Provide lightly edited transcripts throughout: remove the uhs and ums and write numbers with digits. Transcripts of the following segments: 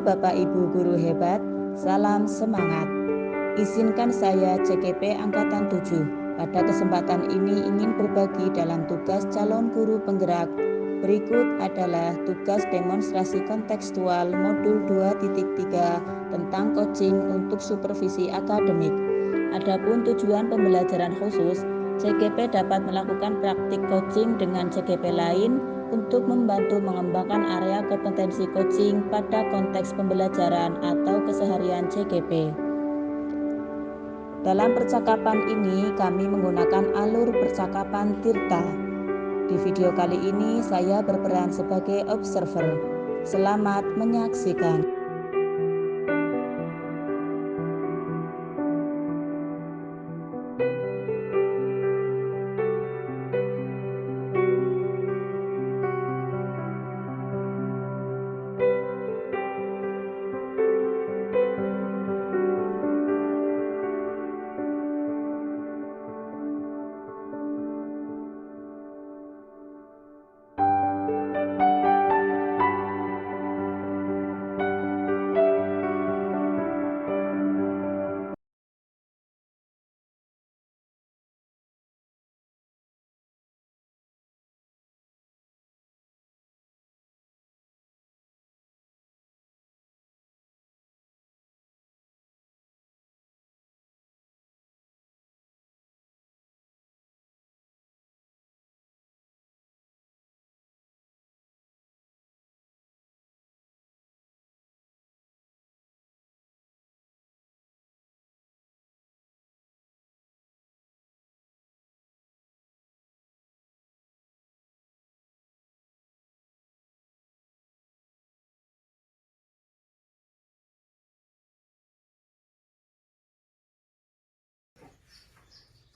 Bapak Ibu guru hebat, salam semangat. Izinkan saya CKP Angkatan 7 pada kesempatan ini ingin berbagi dalam tugas calon guru penggerak. Berikut adalah tugas demonstrasi kontekstual modul 2.3 tentang coaching untuk supervisi akademik. Adapun tujuan pembelajaran khusus, CGP dapat melakukan praktik coaching dengan CGP lain untuk membantu mengembangkan area kompetensi coaching pada konteks pembelajaran atau keseharian CGP. Dalam percakapan ini, kami menggunakan alur percakapan Tirta. Di video kali ini, saya berperan sebagai observer. Selamat menyaksikan.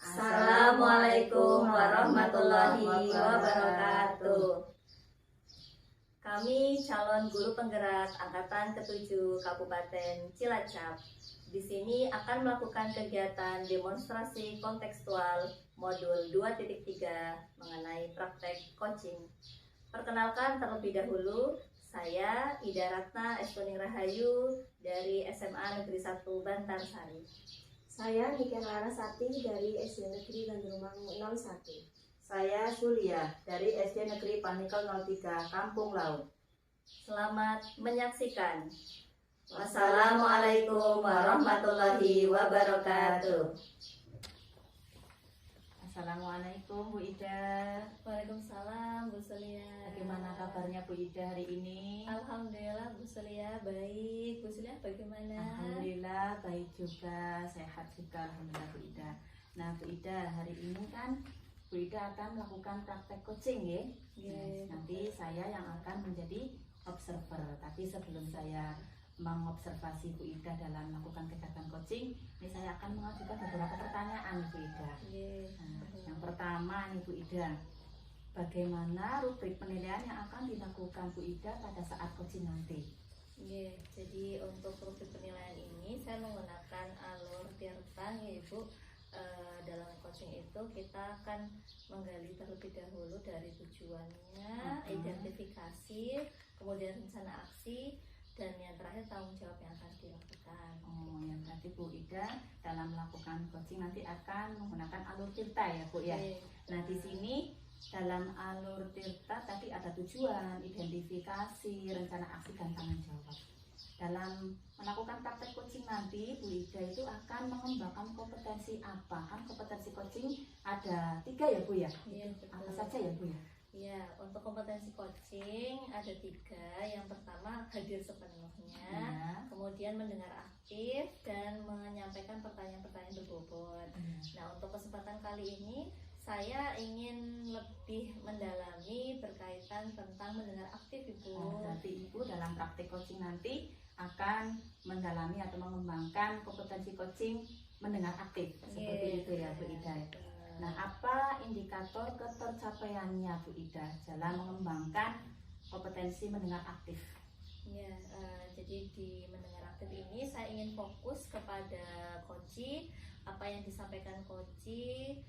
Assalamualaikum warahmatullahi wabarakatuh. Kami calon guru penggerak angkatan ke-7 Kabupaten Cilacap. Di sini akan melakukan kegiatan demonstrasi kontekstual modul 2.3 mengenai praktek coaching. Perkenalkan terlebih dahulu, saya Ida Ratna Estoning Rahayu dari SMA Negeri 1 Bantarsari. Saya Niken Larasati dari SD Negeri Gandrumang 01. Saya Sulia dari SD Negeri Panikel 03 Kampung Laut. Selamat menyaksikan. Wassalamualaikum warahmatullahi wabarakatuh. Assalamualaikum Bu Ida. Waalaikumsalam Bu Sulia. Bagaimana kabarnya Bu Ida hari ini? Alhamdulillah Bu Sulia baik. Bu Sulia bagaimana? Alhamdulillah baik juga, sehat juga alhamdulillah Bu Ida. Nah Bu Ida, hari ini kan Bu Ida akan melakukan praktek coaching ya. Yes. Nanti saya yang akan menjadi observer. Tapi sebelum saya mengobservasi Bu Ida dalam melakukan kegiatan coaching, ini saya akan mengajukan beberapa pertanyaan Bu Ida. Yes. Nah, yang pertama nih Bu Ida, bagaimana rubrik penilaian yang akan dilakukan Bu Ida pada saat coaching nanti? Yeah, jadi untuk rubrik penilaian ini saya menggunakan alur Tirta ya Ibu. Dalam coaching itu kita akan menggali terlebih dahulu dari tujuannya, identifikasi, kemudian rencana aksi, dan yang terakhir tanggung jawab yang akan dilakukan. Oh, yang berarti Bu Ida dalam melakukan coaching nanti akan menggunakan alur Tirta ya Bu ya. Yeah. Nah di sini dalam alur Tirta tadi ada tujuan, identifikasi, rencana aksi dan tanggung jawab. Dalam melakukan praktek coaching nanti Bu Ida itu akan mengembangkan kompetensi apa? Kan kompetensi coaching ada 3 ya Bu ya? Iya, Apa betul. saja ya Bu ya? Ya, untuk kompetensi coaching ada 3. Yang pertama hadir sepenuhnya, Ya. kemudian mendengar aktif dan menyampaikan pertanyaan-pertanyaan berbobot. Nah, untuk kesempatan kali ini saya ingin lebih mendalami berkaitan tentang mendengar aktif Ibu. Oh, berarti Ibu dalam praktek coaching nanti akan mendalami atau mengembangkan kompetensi coaching mendengar aktif seperti itu ya Bu Ida. Nah, apa indikator ketercapaiannya Bu Ida dalam mengembangkan kompetensi mendengar aktif? Ya, jadi di mendengar aktif ini saya ingin fokus kepada coaching, apa yang disampaikan coaching,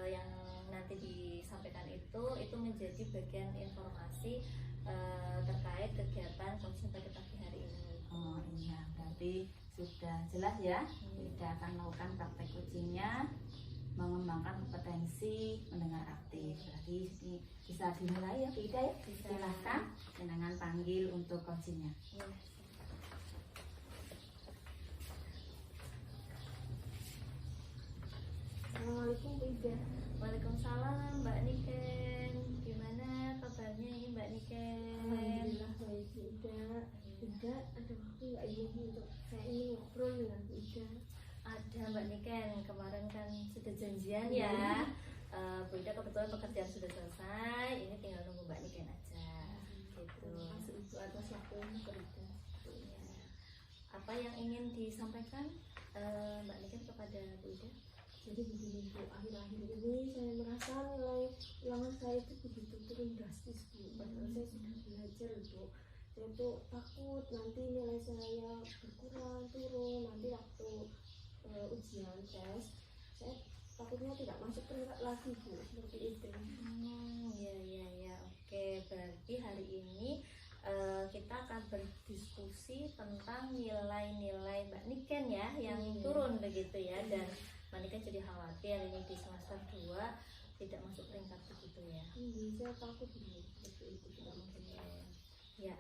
yang nanti disampaikan itu menjadi bagian informasi terkait kegiatan coaching pada pagi hari ini. Oh iya, berarti sudah jelas ya. Kita akan melakukan praktek coachingnya, mengembangkan kompetensi mendengar aktif. Berarti ini bisa dimulai ya Bu Ida ya. Silahkan jenengan panggil untuk coachingnya. Assalamualaikum Bu Ida. Waalaikumsalam Mbak Niken. Gimana kabarnya ini Mbak Niken? Alhamdulillah baik Bu Ida. Ida ada waktu nggak ini untuk saya ini ngobrol dengan Bu Ida? Ada Mbak Niken, kemarin kan sudah janjian ya. Bu Ida kebetulan pekerjaan sudah selesai, ini tinggal nunggu Mbak Niken aja. Gitu. Masih Ibu atas waktunya Bu Ida. Ya. Apa yang ingin disampaikan Mbak Niken kepada Bu Ida? Jadi begini Bu, akhir-akhir ini saya merasa nilai ulangan saya itu begitu turun drastis Bu. Padahal saya sudah belajar Bu. Saya tuh takut nanti nilai saya berkurang, turun. Nanti waktu ujian tes, saya takutnya tidak masuk peringkat lagi Bu. Seperti itu. Ya. Oke, berarti hari ini kita akan berdiskusi tentang nilai-nilai Mbak Niken ya yang turun begitu ya, dan Mbak Niken jadi khawatir ini di semester 2 tidak masuk peringkat begitu ya. Saya takut Bu, seperti itu tidak masuk. Ya,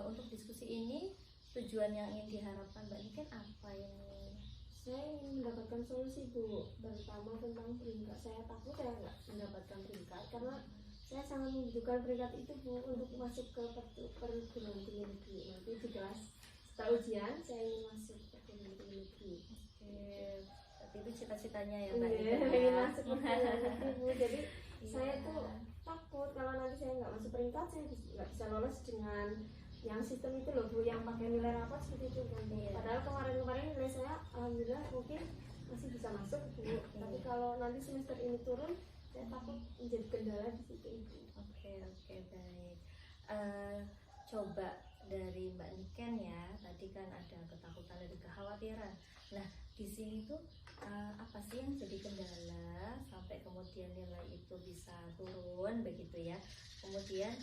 untuk diskusi ini tujuan yang ingin diharapkan Mbak Niken apa ini? Saya ingin mendapatkan solusi Bu. Pertama tentang peringkat, saya takut saya nggak mendapatkan peringkat karena saya sangat membutuhkan peringkat itu Bu untuk masuk ke perguruan tinggi negeri. Nanti di kelas setelah ujian saya ingin masuk perguruan tinggi negeri. Oke, berarti itu cita-citanya ya Mbak Iya, Niken ingin ya. masuk perguruan tinggi Bu. Jadi Iya. saya tuh takut kalau nanti saya nggak masuk peringkat, saya nggak bisa lolos dengan yang sistem itu loh Bu, yang pakai nilai rapor seperti itu kan Bu. Iya. Padahal kemarin nilai saya alhamdulillah mungkin masih bisa masuk Bu. Tapi kalau nanti semester ini turun, saya takut menjadi kendala di situ Ibu. Oke, baik. Coba dari Mbak Niken ya, tadi kan ada ketakutan, ada kekhawatiran. Nah, di sini tuh apa sih yang jadi kendala sampai kemudian nilai itu bisa turun begitu ya? Kemudian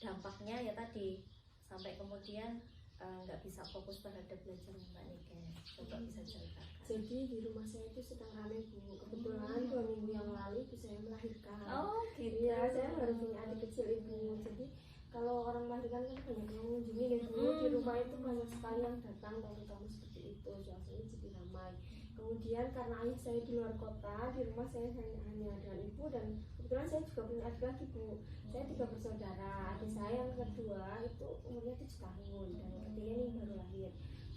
dampaknya ya tadi sampai kemudian nggak bisa fokus terhadap belajar Mbak Niken. Coba bisa ceritakan. Jadi di rumah saya itu sedang ramai Bu. Kebetulan 2 minggu yang lalu ibu saya melahirkan. Oh gitu. Iya, saya baru punya adik kecil Ibu. Jadi kalau orang melahirkan kan banyak yang mengunjungi ya Bu. Di rumah itu banyak sekali yang datang tamu-tamu seperti itu. Suasananya jadi ramai. Kemudian karena ayah saya di luar kota, di rumah saya hanya dengan ibu, dan kebetulan saya juga punya adik lagi Bu. Saya 3 bersaudara. Adik saya yang kedua itu umurnya 7 tahun dan yang ketiga ini baru lahir.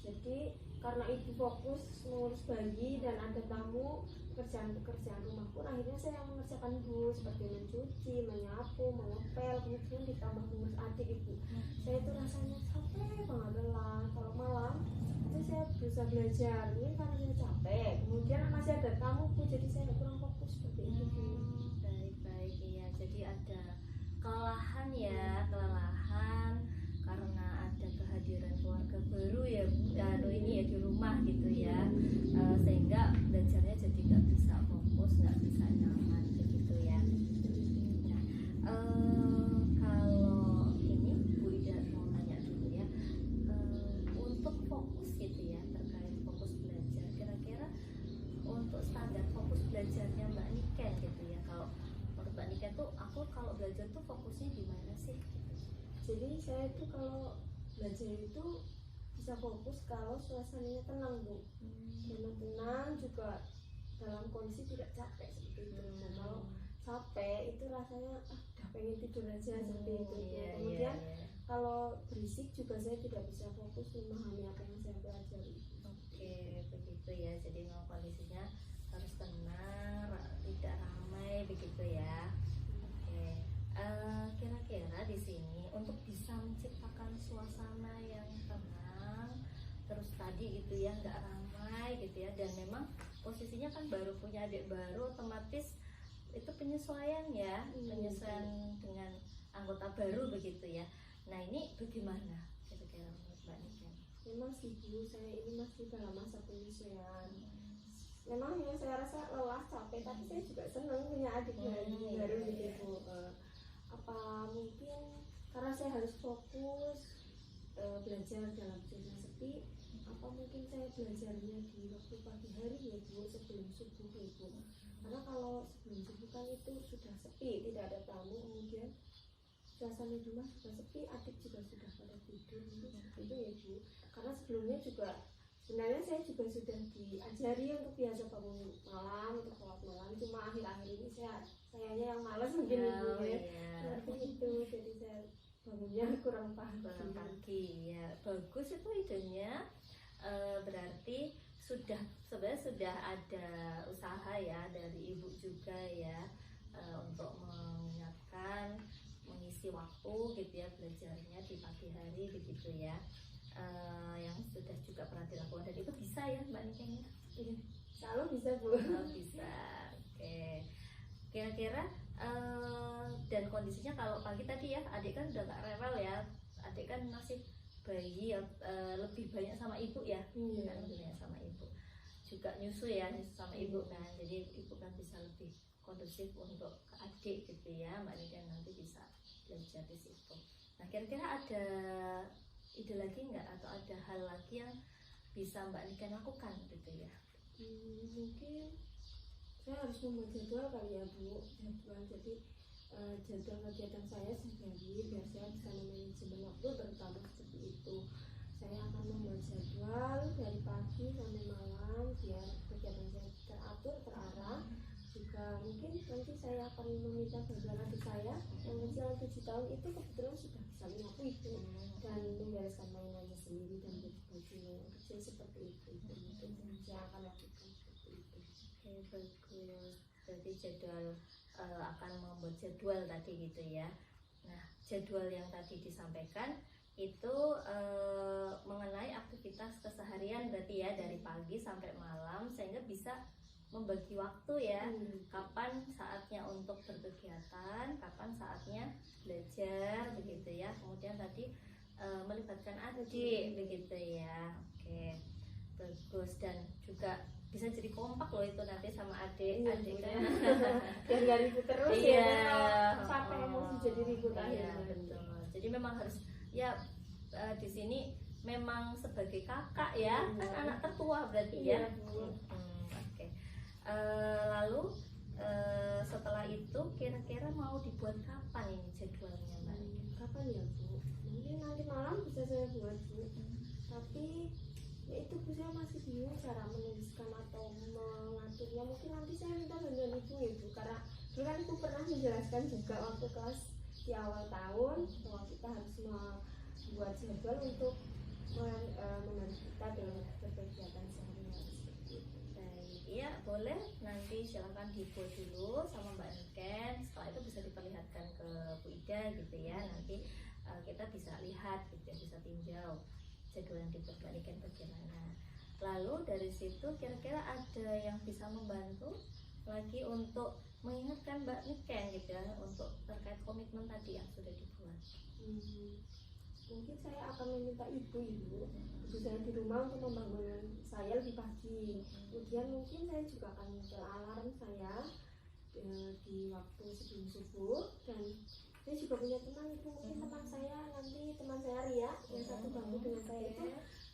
Jadi karena ibu fokus mengurus bayi dan ada tamu, pekerjaan rumah pun akhirnya saya yang mengerjakan Bu, seperti mencuci, menyapu, mengepel, kemudian ditambah mengurus adik Ibu. Saya itu rasanya capek banget, lelah. Kalau malam itu saya berusaha belajar, ini karena saya capek. Kemudian masih ada tamu Bu, jadi saya kurang fokus seperti itu Bu. Baik, iya. Jadi ada kelelahan ya, karena ada kehadiran keluarga baru ya, ini ya di rumah gitu ya, sehingga belajarnya jadi nggak bisa fokus, nggak bisa nyaman begitu ya. Nah, kalau ini Bu Ida mau tanya dulu ya, untuk fokus gitu ya, terkait fokus belajar, kira-kira untuk standar fokus belajarnya Mbak Niken gitu ya, kalau menurut Mbak Niken tuh aku kalau belajar tuh fokusnya gimana sih? Jadi saya itu kalau belajar itu bisa fokus kalau suasananya tenang Bu. Tenang juga dalam kondisi tidak capek seperti itu. Kalau capek itu rasanya udah pengen tidur aja seperti itu. Kemudian kalau berisik juga saya tidak bisa fokus memahami apa yang saya pelajari. Oke, begitu ya. Jadi memang kondisinya harus tenang, tidak ramai begitu ya. Oke. Kira-kira di sini untuk bisa menciptakan suasana yang tenang, terus tadi gitu ya, nggak ramai gitu ya, dan memang posisinya kan baru punya adik baru, otomatis itu penyesuaian ya, penyesuaian dengan anggota baru begitu ya. Nah ini bagaimana kira-kira menurut Mbak Niken? Memang sih Bu, saya ini masih dalam masa penyesuaian. Memang yang saya rasa lelah, capek, tapi saya juga senang punya adik baru gitu Bu. Apa mungkin karena saya harus fokus, belajar dalam zona sepi, apa mungkin saya belajarnya di waktu pagi hari ya Bu, sebelum subuh ya Bu, karena kalau sebelum subuh kan itu sudah sepi, tidak ada tamu, kemudian suasana di rumah juga sepi, adik juga sudah pada tidur, mungkin seperti itu ya Bu. Karena sebelumnya juga sebenarnya saya juga sudah diajari untuk biasa bangun malam, untuk sholat malam, cuma akhir-akhir ini sayanya yang malas mungkin Ibu ya. Seperti itu, jadi saya bangunnya kurang pagi ya. Bagus itu idenya. Berarti sebenarnya sudah ada usaha ya dari ibu juga ya, untuk mengingatkan, mengisi waktu gitu ya, belajarnya di pagi hari begitu ya, yang sudah juga pernah dilakukan, dan itu bisa ya Mbak Niken ya? Kalau bisa Bu. Bisa. Oke. Kira-kira dan kondisinya kalau pagi tadi ya, adik kan udah gak rewel ya, adik kan masih bayi ya, lebih banyak sama ibu ya, kan lebih banyak sama ibu, juga nyusu sama ibu kan, jadi ibu kan bisa lebih kondusif untuk ke adik gitu ya, Mbak Niken nanti bisa belajar di situ. Nah, kira-kira ada ide lagi nggak, atau ada hal lagi yang bisa Mbak Niken lakukan gitu ya? Mungkin saya harus membuat jadwal kali ya Bu, jadi jadwal kegiatan saya sehari-hari biar saya bisa manajemen waktu, terutama seperti itu. Saya akan membuat jadwal dari pagi sampai malam biar kegiatan saya teratur, terarah. Juga mungkin nanti saya akan meminta bantuan adik saya yang kecil 7 tahun itu, kebetulan sudah bisa menyapu itu dan membereskan mainannya sendiri dan baju-baju yang kecil seperti itu. Mungkin saya akan lakukan seperti itu. Oke, bagus. Berarti jadwal, akan membuat jadwal tadi gitu ya. Nah, jadwal yang tadi disampaikan itu mengenai aktivitas keseharian berarti ya, dari pagi sampai malam, sehingga bisa membagi waktu ya, kapan saatnya untuk berkegiatan, kapan saatnya belajar begitu ya. Kemudian tadi melibatkan adik begitu ya. Oke, bagus. Dan juga bisa jadi kompak loh itu nanti sama adik kan. Biar gak ribut terus ya, sampai emosi jadi ribut akhirnya. Betul. Jadi memang harus ya, di sini memang sebagai kakak ya, kan anak tertua berarti ya. Oke. Lalu setelah itu kira-kira mau dibuat kapan ini jadwalnya Mbak? Kapan ya Bu? Mungkin nanti malam bisa saya buat Bu. Tapi ya itu Bu, saya masih bingung cara menuliskan atau mengaturnya. Mungkin nanti saya minta bantuan Ibu ya Bu, karena dulu kan Ibu pernah menjelaskan juga waktu kelas di awal tahun bahwa kita harus membuat jadwal untuk membantu kita dalam berkegiatan sehari-hari. Iya, boleh. Nanti silakan dibuat dulu sama Mbak Niken. Setelah itu bisa diperlihatkan ke Bu Ida gitu ya. Nanti kita bisa lihat gitu ya, bisa tinjau jadwal yang dibuat Mbak Niken bagaimana. Lalu dari situ kira-kira ada yang bisa membantu lagi untuk mengingatkan Mbak Niken gitu ya, untuk terkait komitmen tadi yang sudah dibuat. Mungkin saya akan meminta ibu saya di rumah untuk membangun saya lebih pagi. Kemudian mungkin saya juga akan menyetel alarm saya di waktu sebelum subuh. Dan saya juga punya teman Ibu, mungkin teman saya Ria yang satu bangku dengan saya itu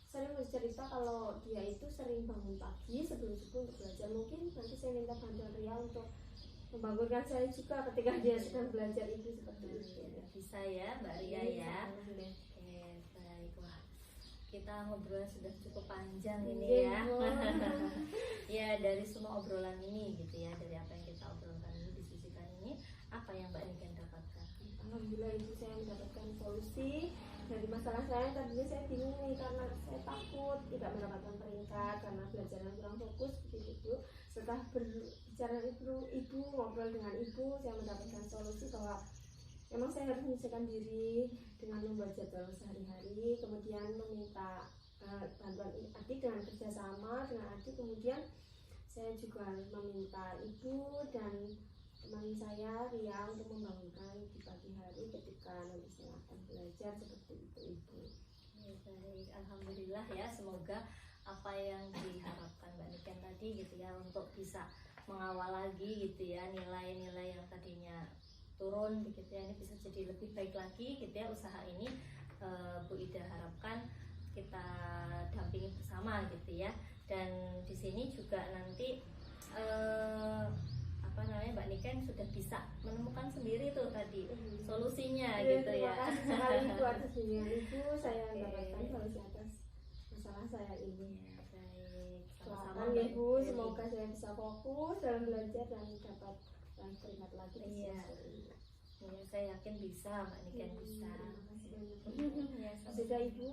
sering bercerita kalau dia itu sering bangun pagi sebelum subuh untuk belajar. Mungkin nanti saya minta bantuan Ria untuk membangunkan saya juga ketika dia sedang belajar itu seperti itu. Bisa ya Mbak Ria ya. Oke, baik. Wah, kita ngobrol sudah cukup panjang ini ya. Ya, dari semua obrolan ini gitu ya, dari apa yang kita obrolkan ini, diskusikan ini, apa yang Mbak Niken dapatkan? Alhamdulillah Ibu, saya mendapatkan solusi dari masalah saya. Tadinya saya bingung nih karena saya takut tidak mendapatkan peringkat karena belajarnya kurang fokus begitu. Setelah berbicara ibu ngobrol dengan ibu, saya mendapatkan solusi bahwa memang saya harus menyesuaikan diri dengan membuat jadwal sehari-hari, kemudian meminta bantuan adik dengan kerjasama dengan adik, kemudian saya juga harus meminta ibu dan teman saya Ria untuk membangunkan di pagi hari ketika nanti saya akan belajar seperti itu Ibu. Ya, baik, alhamdulillah ya, semoga apa yang diharapkan Mbak Niken tadi gitu ya, untuk bisa mengawal lagi gitu ya, nilai-nilai yang tadinya turun begitu ya, ini bisa jadi lebih baik lagi gitu ya usaha ini. Bu Ida harapkan kita dampingi bersama gitu ya. Dan di sini juga nanti Mbak Niken sudah bisa menemukan sendiri tuh tadi solusinya gitu ya. Terima kasih sekali Ibu atas bimbingan Ibu, saya mendapatkan solusi atas masalah saya ini. Baik, Doakan ya Bu, semoga saya bisa fokus dalam belajar dan dapat teringat lagi. Iya. Ya, saya yakin bisa, Mbak Niken bisa. Terima kasih banyak. Ya, Sudah Ibu,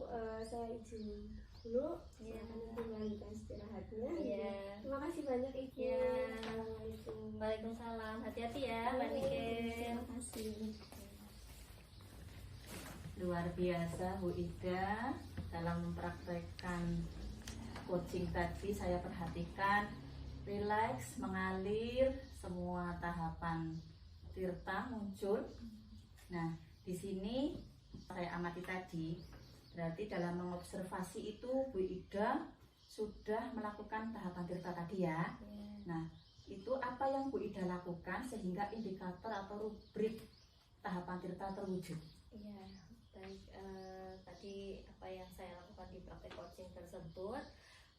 saya izin dulu. Iya. Silakan Ibu melanjutkan istirahatnya. Iya. Terima kasih banyak Ibu. Iya. Assalamualaikum. Waalaikumsalam. Hati-hati ya, Mbak Niken. Terima kasih. Luar biasa Bu Ida dalam mempraktekkan coaching tadi. Saya perhatikan rileks, mengalir, semua tahapan tirta muncul. Nah, di sini saya amati tadi, berarti dalam mengobservasi itu Bu Ida sudah melakukan tahapan tirta tadi ya. Nah, itu apa yang Bu Ida lakukan sehingga indikator atau rubrik tahapan tirta terwujud? Iya, baik. Tadi apa yang saya lakukan di praktek coaching tersebut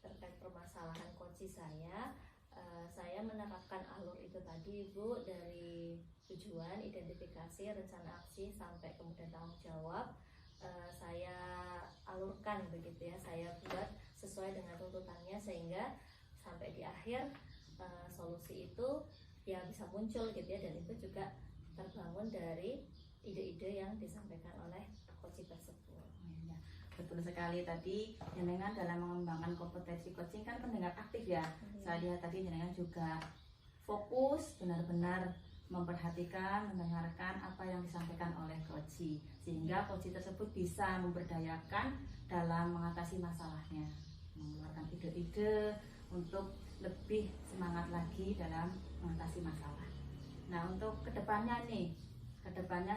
terkait permasalahan coaching saya menerapkan alur itu tadi Bu, dari tujuan, identifikasi, rencana aksi sampai kemudian tanggung jawab. Saya alurkan begitu ya, saya buat sesuai dengan tuntutannya sehingga sampai di akhir solusi itu ya bisa muncul gitu ya, dan itu juga terbangun dari ide-ide yang disampaikan oleh coaching tersebut. Ya, betul sekali tadi jenengan dalam mengembangkan kompetensi coaching kan pendengar aktif ya. Saya lihat tadi jenengan juga fokus benar-benar memperhatikan, mendengarkan apa yang disampaikan oleh coaching, sehingga coaching tersebut bisa memberdayakan dalam mengatasi masalahnya, mengeluarkan ide-ide untuk lebih semangat lagi dalam mengatasi masalah. Nah, untuk kedepannya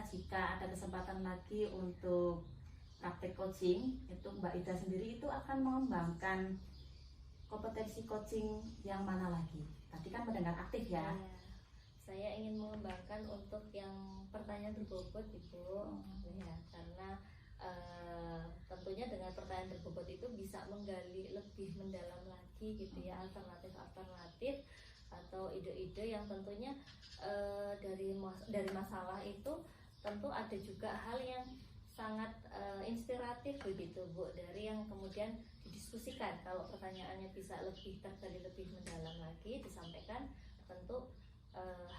jika ada kesempatan lagi untuk praktek coaching, itu Mbak Ida sendiri itu akan mengembangkan kompetensi coaching yang mana lagi? Tadi kan mendengar aktif ya. Saya ingin mengembangkan untuk yang pertanyaan berbobot Ibu. Ya, karena tentunya dengan pertanyaan berbobot itu bisa menggali lebih mendalam lagi gitu ya, alternatif atau ide-ide yang tentunya dari masalah itu tentu ada juga hal yang sangat inspiratif begitu Bu, dari yang kemudian didiskusikan. Kalau pertanyaannya bisa lebih tergali lebih mendalam lagi disampaikan, tentu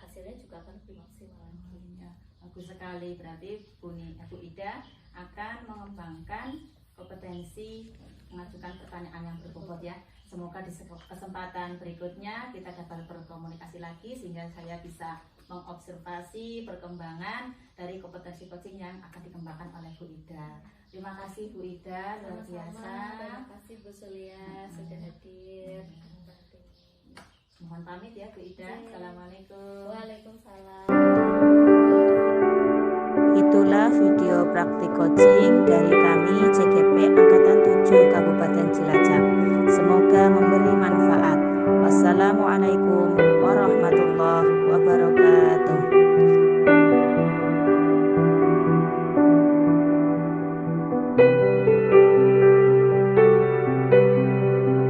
hasilnya juga akan lebih maksimal lagi. Ya, bagus sekali. Berarti Bu Ida akan mengembangkan kompetensi mengajukan pertanyaan yang berbobot ya. Semoga di kesempatan berikutnya kita dapat berkomunikasi lagi sehingga saya bisa mengobservasi perkembangan dari kompetensi coaching yang akan dikembangkan oleh Bu Ida. Terima kasih Bu Ida, luar biasa. Terima kasih Bu Sulia sudah hadir. Mohon pamit ya Bu Ida. Assalamualaikum. Waalaikumsalam. Itulah video praktik coaching dari kami CGP Angkatan 7 Kabupaten Cilacap. Semoga memberi manfaat. Wassalamualaikum